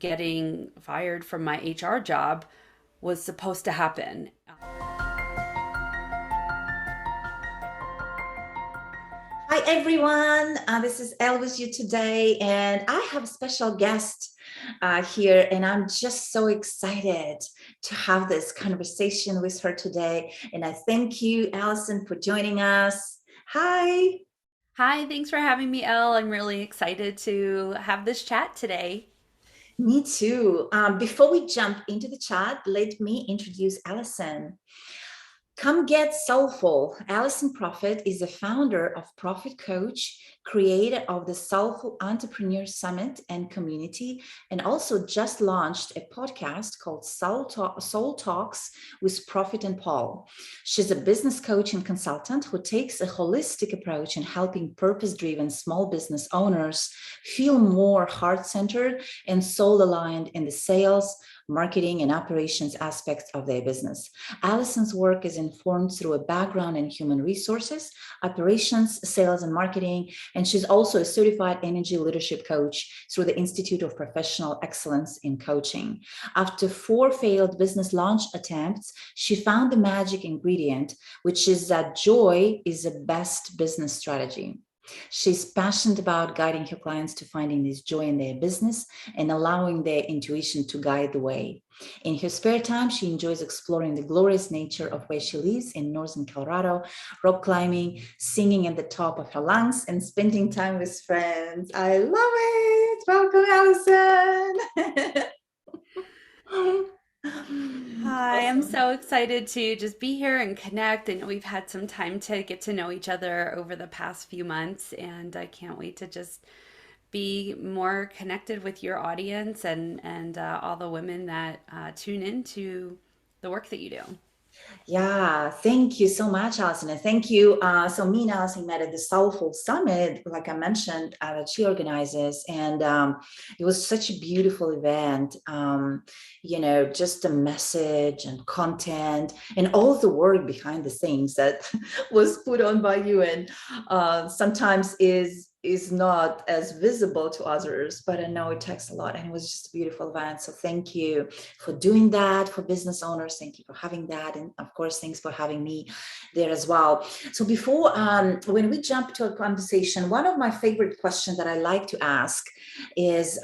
getting fired from my HR job was supposed to happen. Hi everyone, this is Elle with you today, and I have a special guest here, and I'm just so excited to have this conversation with her today. And I thank you, Alison, for joining us. Hi. Hi, thanks for having me, Elle. I'm really excited to have this chat today. Me too. Before we jump into the chat, let me introduce Alison. Come get soulful. Alison Proffit is the founder of Profit Coach, creator of the Soulful Entrepreneur Summit and community, and also just launched a podcast called Soul Talks with Profit and Paul. She's a business coach and consultant who takes a holistic approach in helping purpose-driven small business owners feel more heart-centered and soul-aligned in the sales, marketing, and operations aspects of their business. Alison's work is informed through a background in human resources, operations, sales, and marketing, and she's also a certified energy leadership coach through the Institute of Professional Excellence in Coaching. After 4 failed business launch attempts, she found the magic ingredient, which is that joy is the best business strategy. She's passionate about guiding her clients to finding this joy in their business and allowing their intuition to guide the way. In her spare time, she enjoys exploring the glorious nature of where she lives in northern Colorado, rock climbing, singing at the top of her lungs, and spending time with friends. I love it. Welcome, Allison. Hi, I'm Awesome. so excited to just be here and connect. I know we've had some time to get to know each other over the past few months, and I can't wait to just be more connected with your audience and all the women that tune into the work that you do. Yeah, thank you so much, Alison. And thank you. So me and Alison met at the Soulful Summit, like I mentioned, that she organizes. And it was such a beautiful event. Just the message and content and all the work behind the scenes that was put on by you and sometimes is not as visible to others, but I know it takes a lot. And it was just a beautiful event. So thank you for doing that for business owners. Thank you for having that. And of course, thanks for having me there as well. So before, when we jump to a conversation, one of my favorite questions that I like to ask is,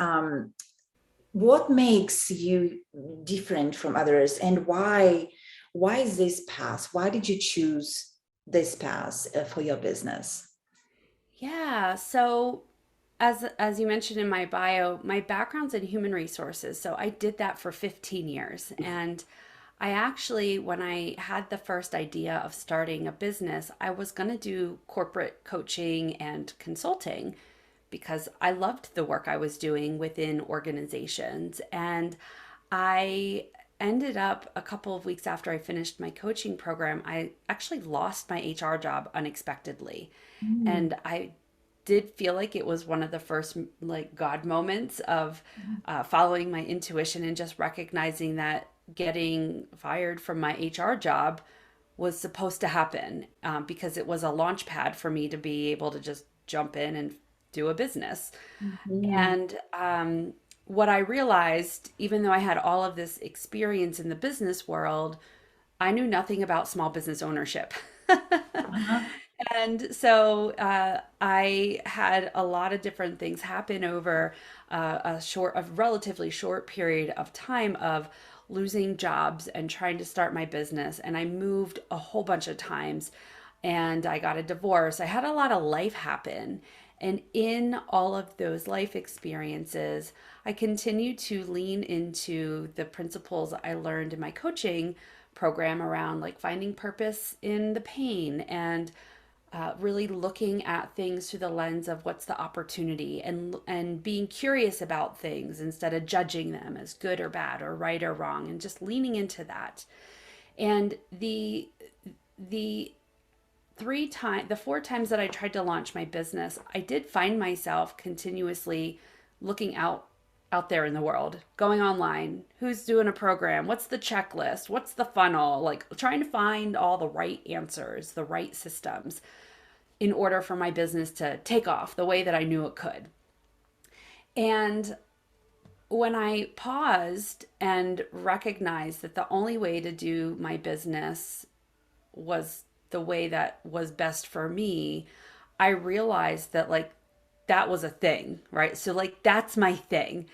what makes you different from others, and why is this path? Why did you choose this path for your business? Yeah, so as you mentioned in my bio, my background's in human resources. So I did that for 15 years. And I actually, when I had the first idea of starting a business, I was going to do corporate coaching and consulting because I loved the work I was doing within organizations. And I ended up a couple of weeks after I finished my coaching program, I actually lost my HR job unexpectedly. Mm. And I did feel like it was one of the first like God moments of following my intuition and just recognizing that getting fired from my HR job was supposed to happen because it was a launch pad for me to be able to just jump in and do a business. Mhm. And what I realized, even though I had all of this experience in the business world, I knew nothing about small business ownership. Uh-huh. And so I had a lot of different things happen over a relatively short period of time of losing jobs and trying to start my business. And I moved a whole bunch of times and I got a divorce. I had a lot of life happen. And in all of those life experiences, I continued to lean into the principles I learned in my coaching program around like finding purpose in the pain and really looking at things through the lens of what's the opportunity and being curious about things instead of judging them as good or bad or right or wrong and just leaning into that. And the the 4 times that I tried to launch my business, I did find myself continuously looking out there in the world, going online, who's doing a program, what's the checklist, what's the funnel, like trying to find all the right answers, the right systems in order for my business to take off the way that I knew it could. And when I paused and recognized that the only way to do my business was the way that was best for me, I realized that like that was a thing, right? So like that's my thing.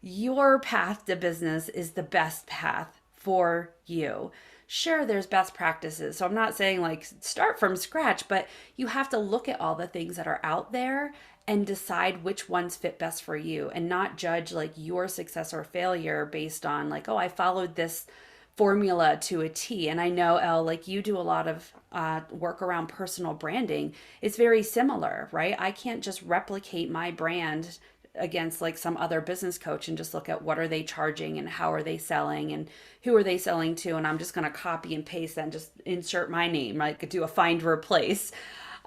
Your path to business is the best path for you. Sure, there's best practices. So I'm not saying like start from scratch, but you have to look at all the things that are out there and decide which ones fit best for you and not judge like your success or failure based on like, oh, I followed this formula to a T. And I know, Elle, like you do a lot of work around personal branding. It's very similar, right? I can't just replicate my brand against like some other business coach and just look at what are they charging and how are they selling and who are they selling to, and I'm just going to copy and paste that and just insert my name, like do a find replace.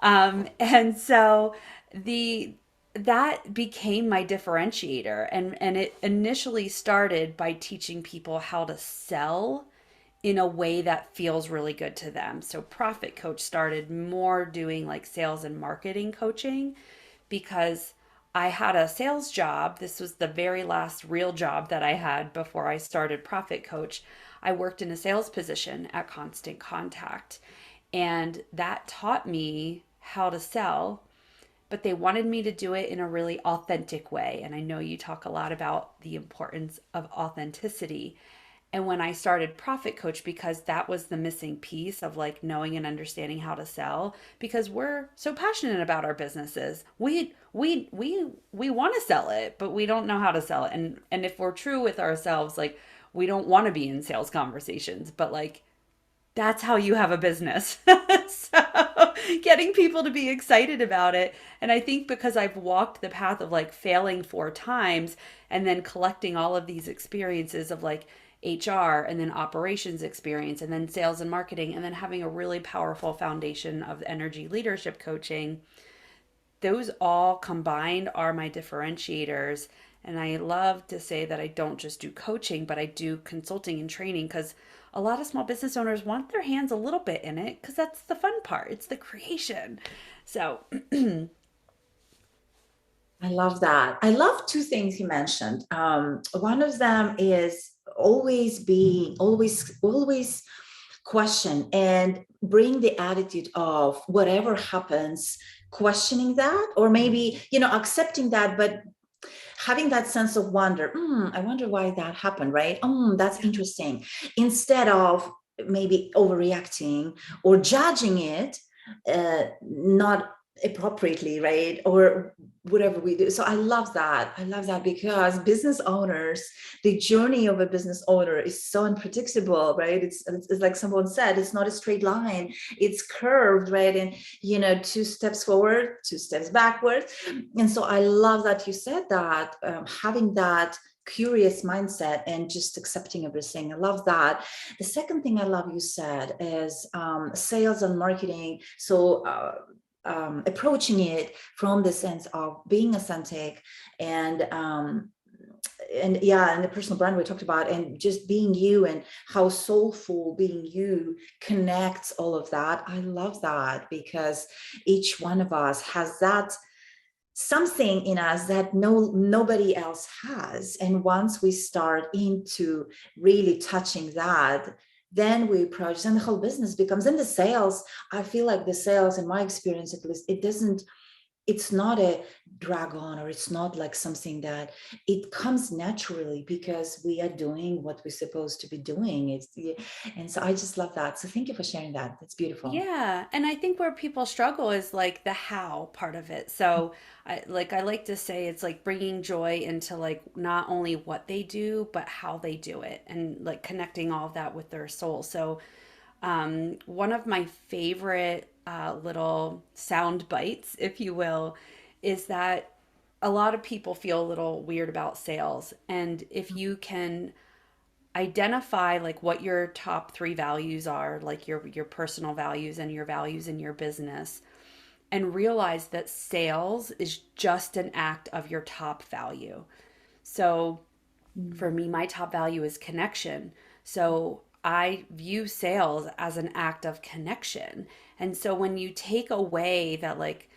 And so the that became my differentiator, and it initially started by teaching people how to sell in a way that feels really good to them. So Profit Coach started more doing like sales and marketing coaching because I had a sales job. This was the very last real job that I had before I started Profit Coach. I worked in a sales position at Constant Contact, and that taught me how to sell, but they wanted me to do it in a really authentic way. And I know you talk a lot about the importance of authenticity. And when I started Profit Coach, because that was the missing piece of like knowing and understanding how to sell, because we're so passionate about our businesses. We want to sell it, but we don't know how to sell it. And if we're true with ourselves, like we don't want to be in sales conversations, but like that's how you have a business. So getting people to be excited about it. And I think because I've walked the path of like failing 4 times and then collecting all of these experiences of like HR and then operations experience and then sales and marketing and then having a really powerful foundation of energy leadership coaching, those all combined are my differentiators. And I love to say that I don't just do coaching, but I do consulting and training because a lot of small business owners want their hands a little bit in it because that's the fun part. It's the creation. So, I love that. I love two things you mentioned. One of them is always question and bring the attitude of whatever happens, questioning that, or maybe, accepting that, but having that sense of wonder. I wonder why that happened, right? That's yeah. interesting. Instead of maybe overreacting or judging it, not appropriately, right? Or whatever we do. So I love that. I love that because business owners, the journey of a business owner is so unpredictable, right? It's like someone said, it's not a straight line. It's curved, right? And 2 steps forward, 2 steps backward. And so I love that you said that, having that curious mindset and just accepting everything. I love that. The second thing I love you said is sales and marketing. So approaching it from the sense of being authentic and yeah, and the personal brand we talked about, and just being you, and how soulful being you connects all of that. I love that because each one of us has that something in us that nobody else has, and once we start into really touching that, then we approach, and the whole business becomes, in the sales, I feel like the sales, in my experience at least, it's not a drag on, or it's not like something that it comes naturally because we are doing what we're supposed to be doing. And so I just love that. So thank you for sharing that. That's beautiful. Yeah, and I think where people struggle is like the how part of it. So, I like to say it's like bringing joy into like not only what they do, but how they do it, and like connecting all of that with their soul. So, one of my favorite little sound bites, if you will, is that a lot of people feel a little weird about sales, and if you can identify like what your top 3 values are, like your personal values and your values in your business, and realize that sales is just an act of your top value. So for me, my top value is connection. So I view sales as an act of connection. And so when you take away that like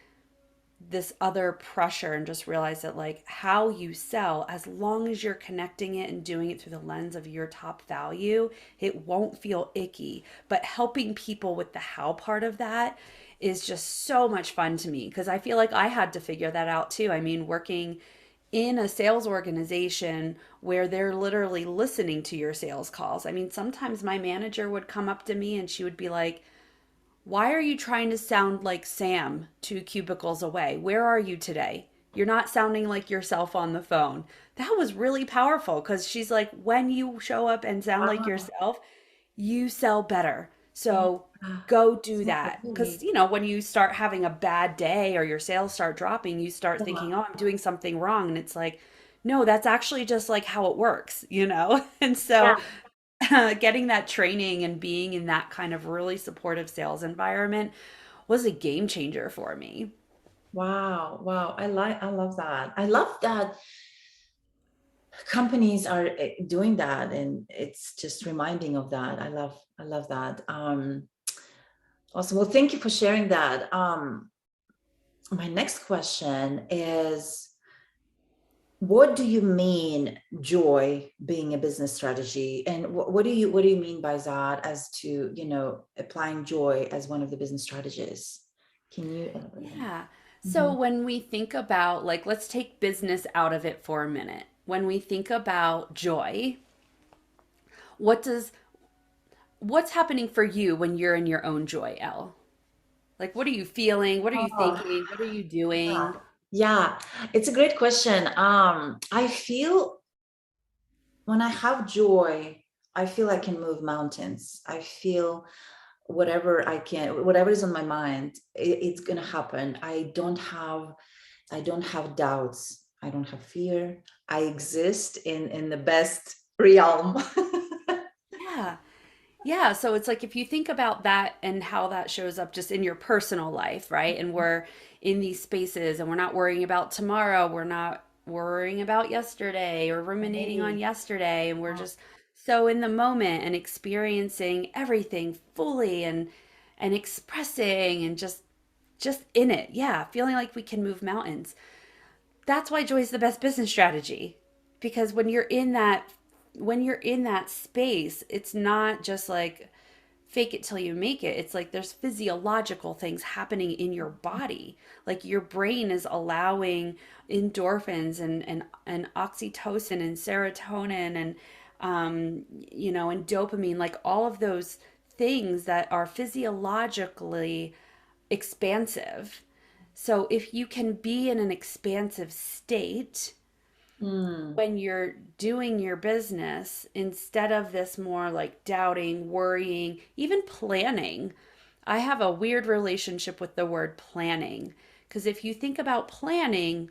this other pressure and just realize that like how you sell, as long as you're connecting it and doing it through the lens of your top value, it won't feel icky. But helping people with the how part of that is just so much fun to me because I feel like I had to figure that out too. I mean, working in a sales organization where they're literally listening to your sales calls. I mean, sometimes my manager would come up to me and she would be like, "Why are you trying to sound like Sam 2 cubicles away? Where are you today? You're not sounding like yourself on the phone." That was really powerful because she's like, when you show up and sound like Wow. yourself, you sell better. Yeah. So go do So that. Because, great. when you start having a bad day or your sales start dropping, you start thinking, Yeah. oh, I'm doing something wrong. And it's like, no, that's actually just like how it works? And so getting that training and being in that kind of really supportive sales environment was a game changer for me. Wow. Wow. I love that. I love that companies are doing that, and it's just reminding of that. I love that. Awesome. Well, thank you for sharing that. My next question is, what do you mean joy being a business strategy, and what do you mean by that as to applying joy as one of the business strategies? Can you elaborate on Yeah. that? So when we think about, like, let's take business out of it for a minute. When we think about joy, what does what's happening for you when you're in your own joy, Elle? Like, what are you feeling? What are you Oh, thinking? What are you yeah. doing? Yeah, it's a great question. I feel when I have joy, I feel I can move mountains. I feel whatever is on my mind, it's gonna happen. I don't have doubts. I don't have fear. I exist in the best realm. Yeah. Yeah, so it's like if you think about that and how that shows up just in your personal life, right? And we're in these spaces and we're not worrying about tomorrow, we're not worrying about yesterday or ruminating on Hey. yesterday, and we're just so in the moment and experiencing everything fully and expressing and just in it. Yeah, feeling like we can move mountains. That's why joy is the best business strategy, because when you're in that space, it's not just like fake it till you make it. It's like there's physiological things happening in your body. Like your brain is allowing endorphins and oxytocin and serotonin and dopamine, like all of those things that are physiologically expansive. So if you can be in an expansive state Hmm. when you're doing your business, instead of this more like doubting, worrying, even planning. I have a weird relationship with the word planning because if you think about planning,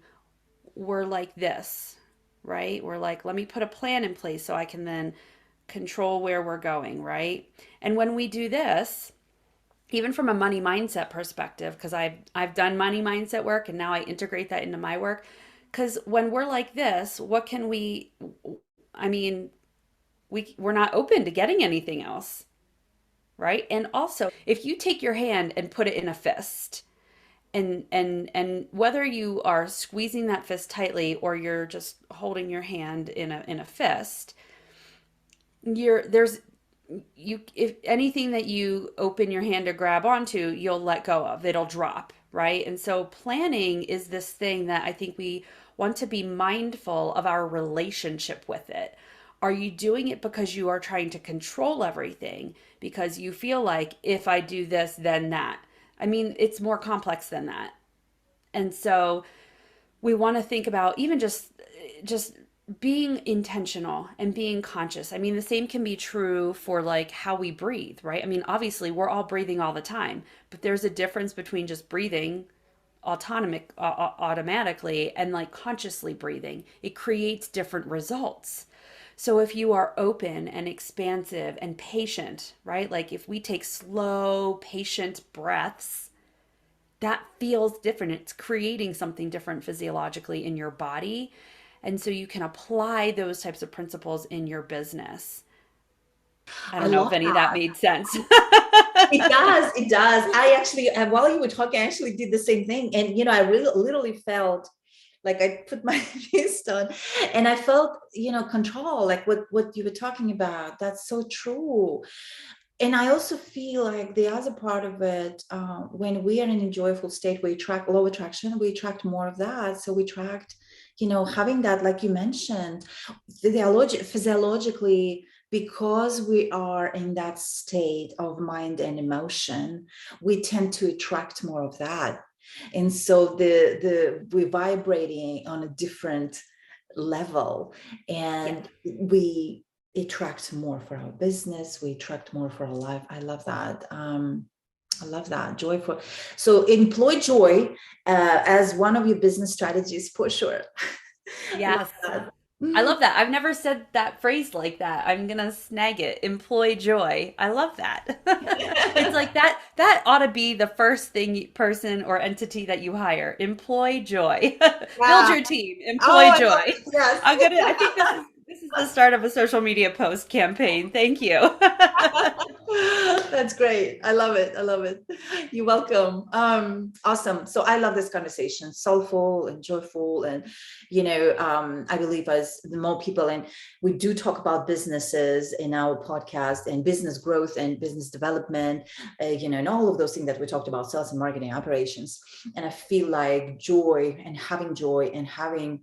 we're like this, right? We're like, let me put a plan in place so I can then control where we're going, right? And when we do this, even from a money mindset perspective, because I've done money mindset work and now I integrate that into my work. Because when we're like this, what can we? I mean, we're not open to getting anything else, right? And also, if you take your hand and put it in a fist, and whether you are squeezing that fist tightly or you're just holding your hand in a fist, there's you if anything that you open your hand to grab onto, you'll let go of. It'll drop, right? And so planning is this thing that I think we want to be mindful of our relationship with it. Are you doing it because you are trying to control everything? Because you feel like if I do this, then that. I mean, it's more complex than that. And so we want to think about even just being intentional and being conscious. I mean, the same can be true for like how we breathe, right? I mean, obviously, we're all breathing all the time, but there's a difference between just breathing automatically and like consciously breathing. It creates different results. So if you are open and expansive and patient, right? Like if we take slow, patient breaths, that feels different. It's creating something different physiologically in your body. And so you can apply those types of principles in your business. I I don't know love if any of that that. made sense. It does. It does. I actually, while you were talking, I actually did the same thing. And, I really literally felt like I put my fist on and I felt, control, like what you were talking about. That's so true. And I also feel like the other part of it, when we are in a joyful state, we attract low attraction, we attract more of that. So we attract, having that, like you mentioned, physiologically, because we are in that state of mind and emotion, we tend to attract more of that. And so we're vibrating on a different level, Yeah. and we attract more for our business, we attract more for our life. I love that. I love that. Joyful. So employ joy as one of your business strategies for sure. Love Yes. that. I love that. I've never said that phrase like that. I'm gonna snag it. Employ joy. I love that. It's like that ought to be the first thing person or entity that you hire. Employ joy. Build Yeah. your team. Oh, Employ I love joy. it. Yes. I think this is the start of a social media post campaign. Thank you. That's great. I love it. I love it. You're welcome. Awesome. So I love this conversation, soulful and joyful. And, I believe as the more people, and we do talk about businesses in our podcast and business growth and business development, and all of those things that we talked about, sales and marketing operations. And I feel like joy and having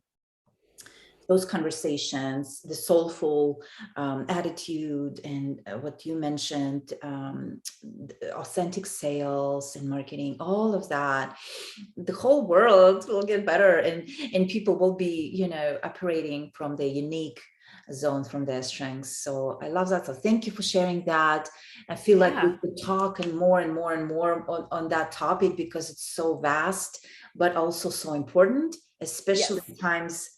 those conversations, the soulful attitude, and what you mentioned, authentic sales and marketing, all of that, the whole world will get better, and people will be, operating from their unique zones, from their strengths. So I love that. So thank you for sharing that. I feel like we Yeah. could talk and more and more and more on that topic, because it's so vast, but also so important, especially Yes. in times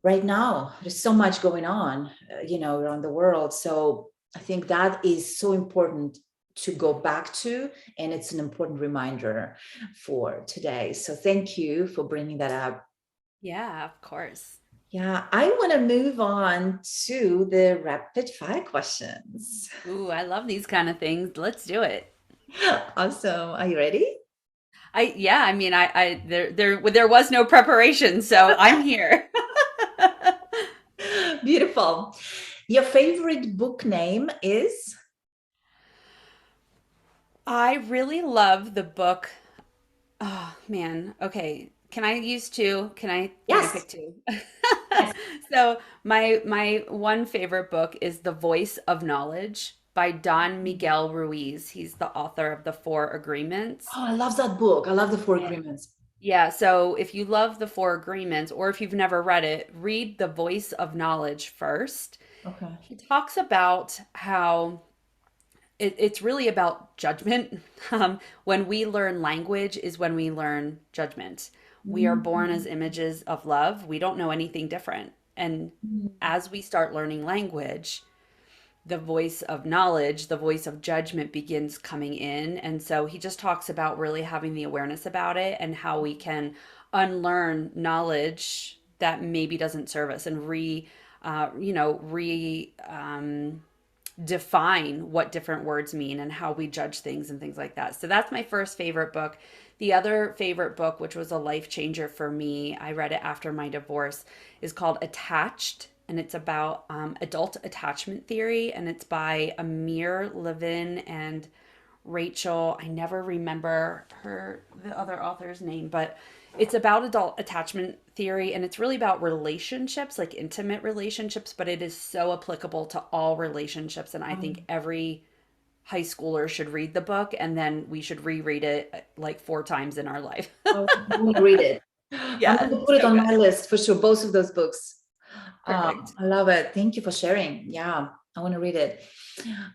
right now. There's so much going on, around the world. So I think that is so important to go back to, and it's an important reminder for today. So thank you for bringing that up. Yeah, of course. Yeah, I want to move on to the rapid fire questions. Ooh, I love these kind of things. Let's do it. Awesome. Are you ready? Yeah, I mean, there was no preparation, so I'm here. Beautiful. Your favorite book name is? I really love the book. Oh man. Okay. Can I use two? Can I Yes. pick two? Yes. So my one favorite book is The Voice of Knowledge by Don Miguel Ruiz. He's the author of The Four Agreements. Oh, I love that book. I love the Four Yeah. Agreements. Yeah, so if you love The Four Agreements, or if you've never read it, read The Voice of Knowledge first. Okay. He talks about how it's really about judgment. When we learn language is when we learn judgment. We are born as Mhm. images of love. We don't know anything different. And as we start learning language, the voice of knowledge, the voice of judgment begins coming in. And so he just talks about really having the awareness about it and how we can unlearn knowledge that maybe doesn't serve us and define what different words mean and how we judge things and things like that. So that's my first favorite book. The other favorite book, which was a life changer for me, I read it after my divorce, is called Attached. And it's about adult attachment theory. And it's by Amir Levin and Rachel. I never remember the other author's name, but it's about adult attachment theory, and it's really about relationships, like intimate relationships, but it is so applicable to all relationships. And I think Um, every high schooler should read the book, and then we should reread it like four times in our life. I'm going to read it. I'm Yeah, going to put it so on good. my list for sure. Both of those books. Perfect. I love it. Thank you for sharing. Yeah, I want to read it.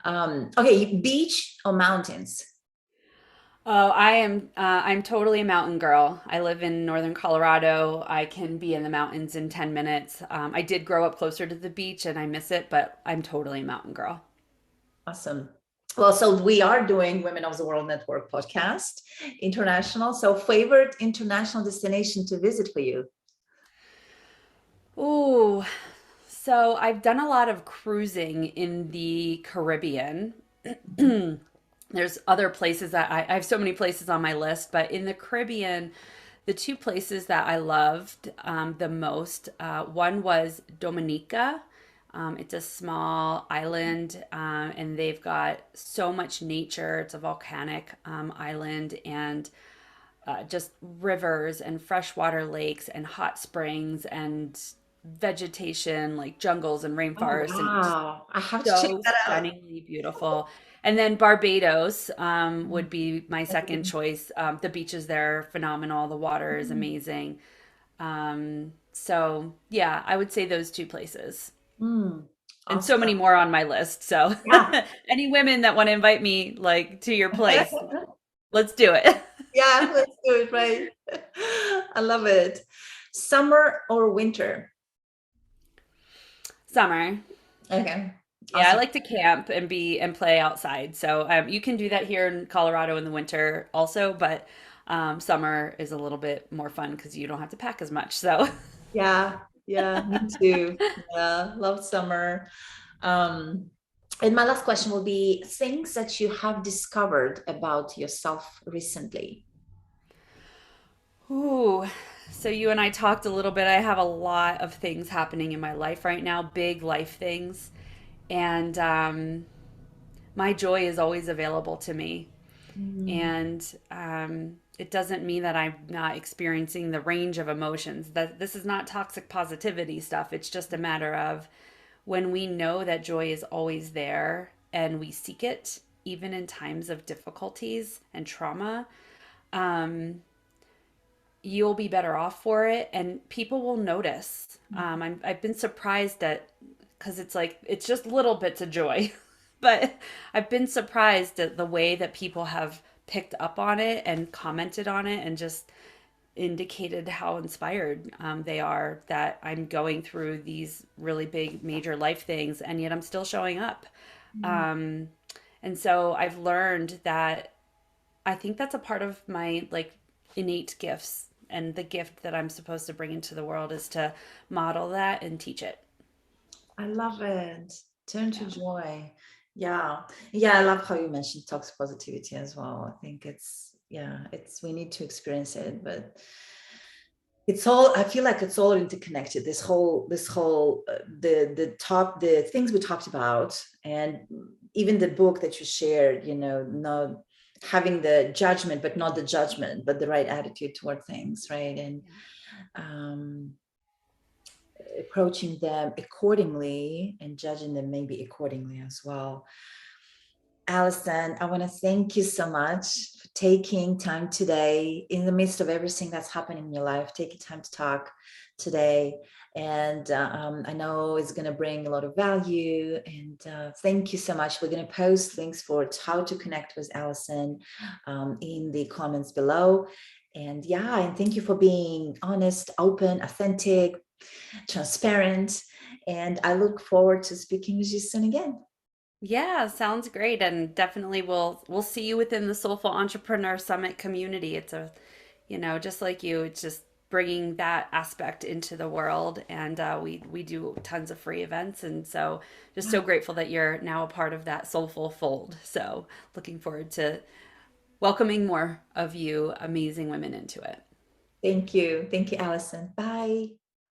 Okay, beach or mountains? Oh, I'm totally a mountain girl. I live in northern Colorado. I can be in the mountains in 10 minutes. I did grow up closer to the beach and I miss it, but I'm totally a mountain girl. Awesome. Well, so we are doing Women of the World Network podcast, international. So, favorite international destination to visit for you? Ooh, so I've done a lot of cruising in the Caribbean. There's other places that I have so many places on my list, but in the Caribbean, the two places that I loved the most, one was Dominica. It's a small island, and they've got so much nature. It's a volcanic island, and just rivers and freshwater lakes and hot springs and vegetation like jungles and Oh, rainforests and just wow. I have to check so that out. stunningly beautiful. And then Barbados would be my second choice. The beaches there are phenomenal. The water is amazing. So yeah, I would say those two places. Mm, And so many awesome. more on my list. So Yeah. any women that want to invite me like to your place, let's do it. Yeah, let's do it, right? I love it. Summer or winter? Summer. Okay. Yeah, I Awesome. like to camp and be and play outside. So you can do that here in Colorado in the winter also, but summer is a little bit more fun because you don't have to pack as much. So, Yeah, yeah, me too. Yeah, love summer. Um, and my last question will be things that you have discovered about yourself recently. ooh, so you and I talked a little bit. I have a lot of things happening in my life right now, big life things, and my joy is always available to me. Mm, And it doesn't mean that I'm not experiencing the range of emotions. That this is not toxic positivity stuff. It's just a matter of when we know that joy is always there and we seek it, even in times of difficulties and trauma, you'll be better off for it, and people will notice. I've been surprised at because it's like it's just little bits of joy, but I've been surprised at the way that people have picked up on it and commented on it and just indicated how inspired they are that I'm going through these really big major life things and yet I'm still showing up. mm, Um, and so I've learned that I think that's a part of my like innate gifts, and the gift that I'm supposed to bring into the world is to model that and teach it. I love it. Turn to Yeah. joy. Yeah. Yeah, I love how you mentioned toxic positivity as well. I think we need to experience it, but it's all, I feel like it's all interconnected. The things we talked about, and even the book that you shared, not having the judgment, but not the judgment, but the right attitude toward things, right? And um, approaching them accordingly and judging them maybe accordingly as well. Alison, I want to thank you so much for taking time today in the midst of everything that's happening in your life, taking time to talk today. And I know it's going to bring a lot of value. And thank you so much. We're going to post links for how to connect with Alison in the comments below. And yeah, and thank you for being honest, open, authentic, transparent. And I look forward to speaking with you soon again. Yeah, sounds great, and definitely we'll see you within the Soulful Entrepreneur Summit community. It's a, just like you, it's just bringing that aspect into the world, and we do tons of free events, and so just so grateful that you're now a part of that soulful fold. So looking forward to welcoming more of you amazing women into it. Thank you. Thank you, Alison. Bye.